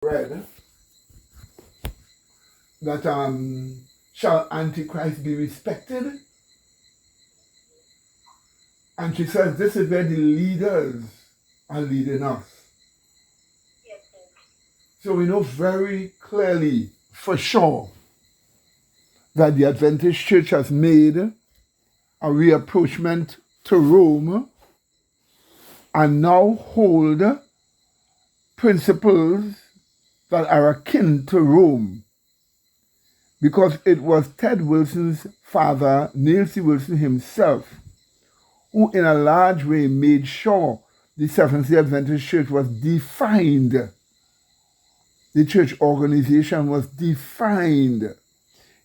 read that shall Antichrist be respected? And she says this is where the leaders are leading us. Yes, sir. So we know very clearly, for sure, that the Adventist Church has made a reapproachment to Rome and now hold principles that are akin to Rome, because it was Ted Wilson's father, Neil C. Wilson himself, who in a large way made sure the Seventh-day Adventist Church was defined. The church organization was defined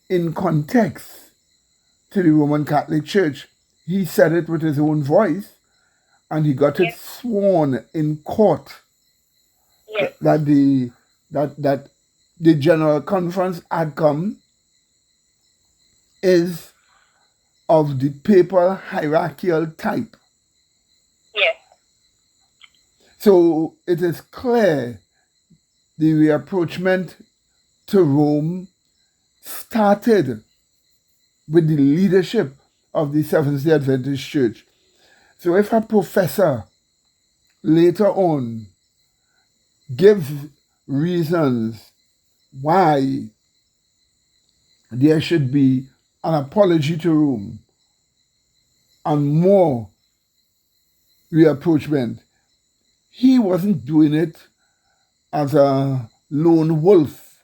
in context to the Roman Catholic Church. He said it with his own voice, and he got it sworn in court that the General Conference outcome is of the papal hierarchical type. Yes. So it is clear the reapproachment to Rome started with the leadership of the Seventh-day Adventist Church. So if a professor later on gives reasons why there should be an apology to Rome and more reapproachment, he wasn't doing it as a lone wolf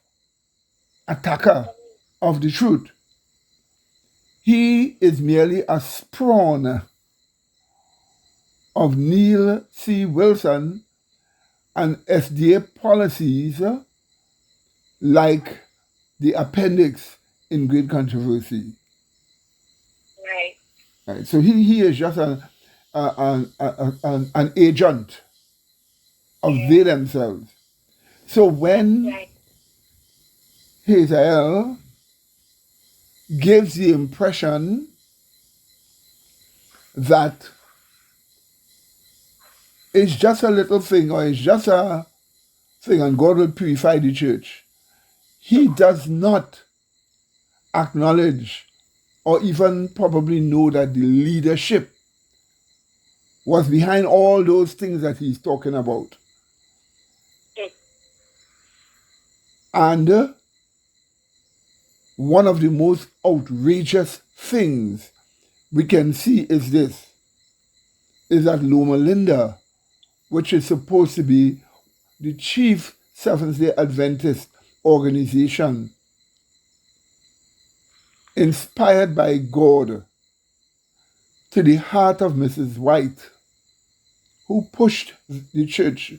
attacker of the truth. He is merely a spawn of Neil C. Wilson and SDA policies like the appendix in Great Controversy. Right. So he is just an agent of they themselves. So when Hazael gives the impression that it's just a little thing or it's just a thing and God will purify the church, he does not acknowledge or even probably know that the leadership was behind all those things that he's talking about. And one of the most outrageous things we can see is this, is that Loma Linda, which is supposed to be the chief Seventh-day Adventist organization, inspired by God to the heart of Mrs. White, who pushed the church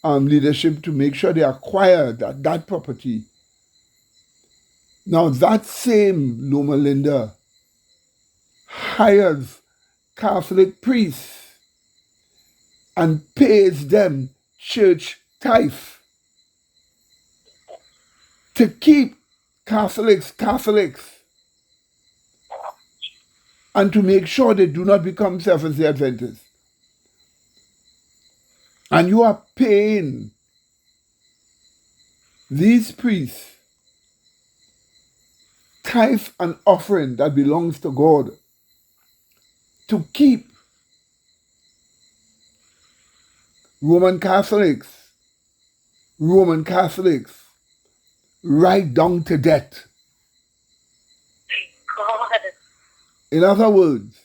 leadership to make sure they acquired that property. Now that same Loma Linda hires Catholic priests and pays them church tithe to keep Catholics and to make sure they do not become Seventh-day Adventists. And you are paying these priests tithe and offering that belongs to God to keep Roman Catholics right down to death. God. In other words,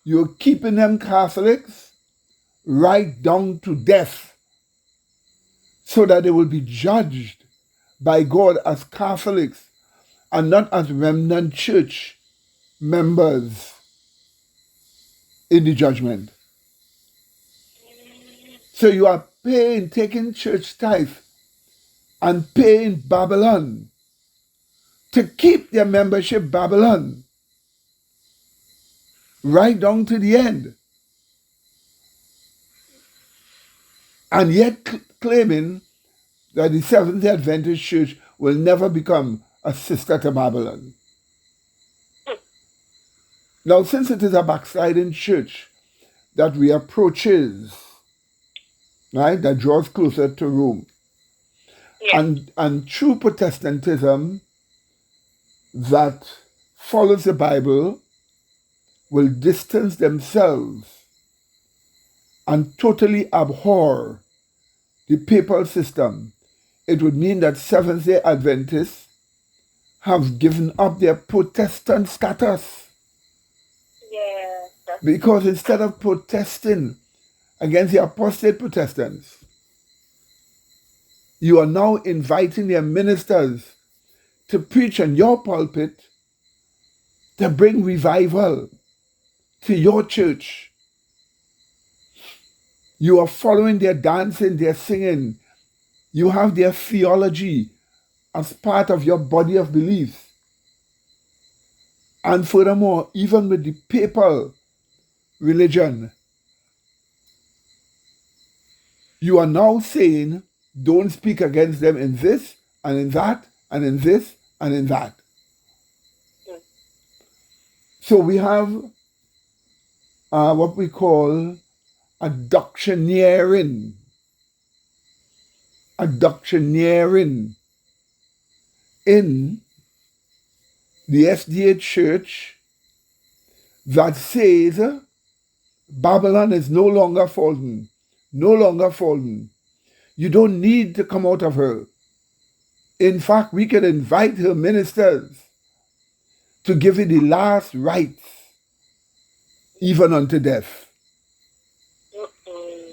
you're keeping them Catholics right down to death so that they will be judged by God as Catholics and not as remnant church members in the judgment. So you are taking church tithe and paying Babylon to keep their membership Babylon right down to the end. And yet claiming that the Seventh-day Adventist Church will never become a sister to Babylon. Now, since it is a backsliding church that reapproaches, right, that draws closer to Rome, Yes. And true Protestantism that follows the Bible will distance themselves and totally abhor the papal system. It would mean that Seventh-day Adventists have given up their Protestant status. Yes. Because instead of protesting against the apostate Protestants, you are now inviting their ministers to preach in your pulpit to bring revival to your church. You are following their dancing, their singing. You have their theology as part of your body of beliefs. And furthermore, even with the papal religion, you are now saying, don't speak against them in this and in that and in this and in that. So we have what we call a doctrinaire in the SDA church that says Babylon is no longer fallen. No longer fallen. You don't need to come out of her. In fact, we can invite her ministers to give you the last rites, even unto death.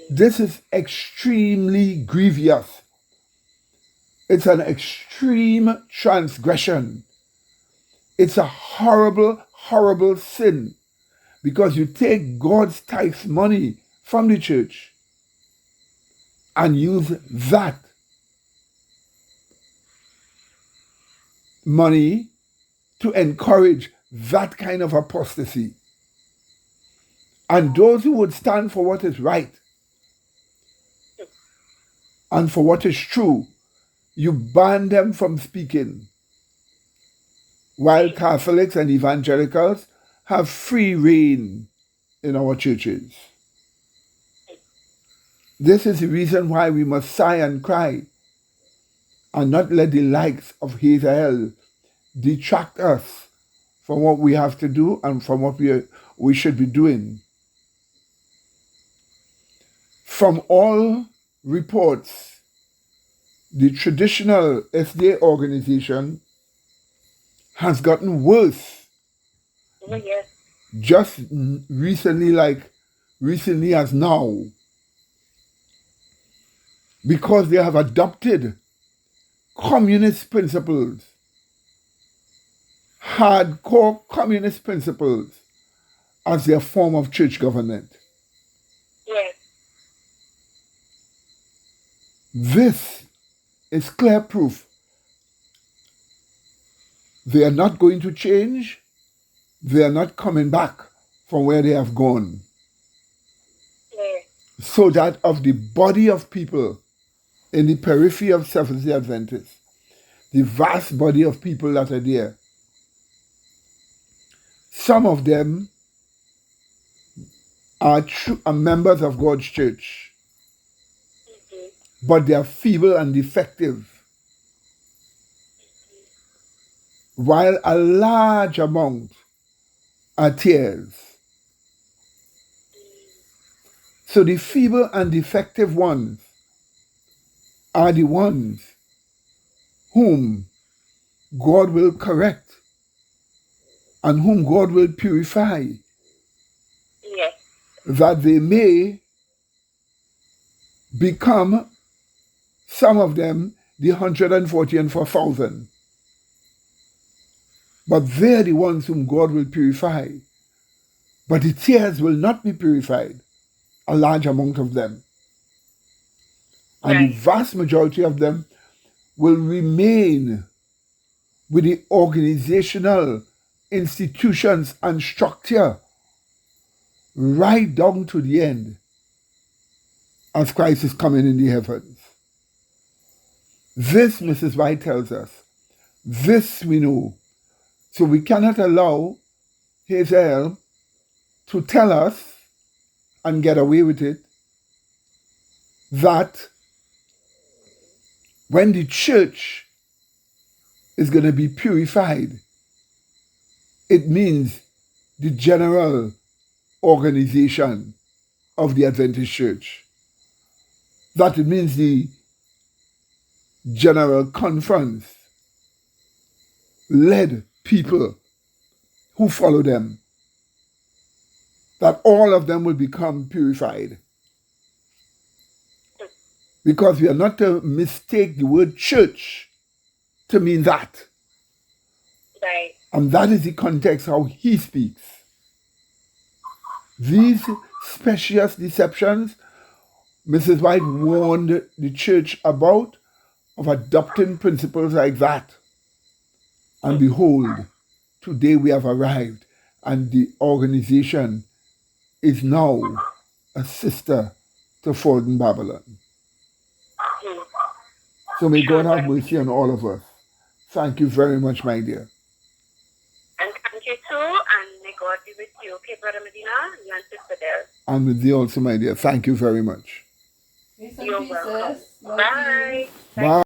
This is extremely grievous. It's an extreme transgression. It's a horrible, horrible sin because you take God's tithe money from the church and use that money to encourage that kind of apostasy. And those who would stand for what is right and for what is true, you ban them from speaking. While Catholics and evangelicals have free reign in our churches. This is the reason why we must sigh and cry and not let the likes of Hazael detract us from what we have to do and from what we should be doing. From all reports, the traditional SDA organization has gotten worse. Yes. Just recently as now, because they have adopted communist principles, hardcore communist principles, as their form of church government. Yes. This is clear proof they are not going to change. They are not coming back from where they have gone. Yes. So that of the body of people in the periphery of Seventh-day Adventists, the vast body of people that are there, some of them are members of God's church, but they are feeble and defective, while a large amount are tares. So the feeble and defective ones are the ones whom God will correct and whom God will purify, Yes. that they may become, some of them, the 140 and 4,000. But they're the ones whom God will purify. But the tares will not be purified, a large amount of them. And the vast majority of them will remain with the organizational institutions and structure right down to the end as Christ is coming in the heavens. This, Mrs. White tells us, this we know. So we cannot allow Hazael to tell us and get away with it that when the church is going to be purified, it means the general organization of the Adventist Church. That it means the General Conference led people who follow them, that all of them will become purified. Because we are not to mistake the word church to mean that. Right. And that is the context how he speaks. These specious deceptions Mrs. White warned the church about, of adopting principles like that. And behold, today we have arrived, and the organization is now a sister to fallen Babylon. So may God have mercy on all of us. Thank you very much, my dear. And thank you too, and may God be with you. Okay, Brother Medina, you and Sister Del. And with you also, my dear. Thank you very much. You're welcome. Bye. Bye.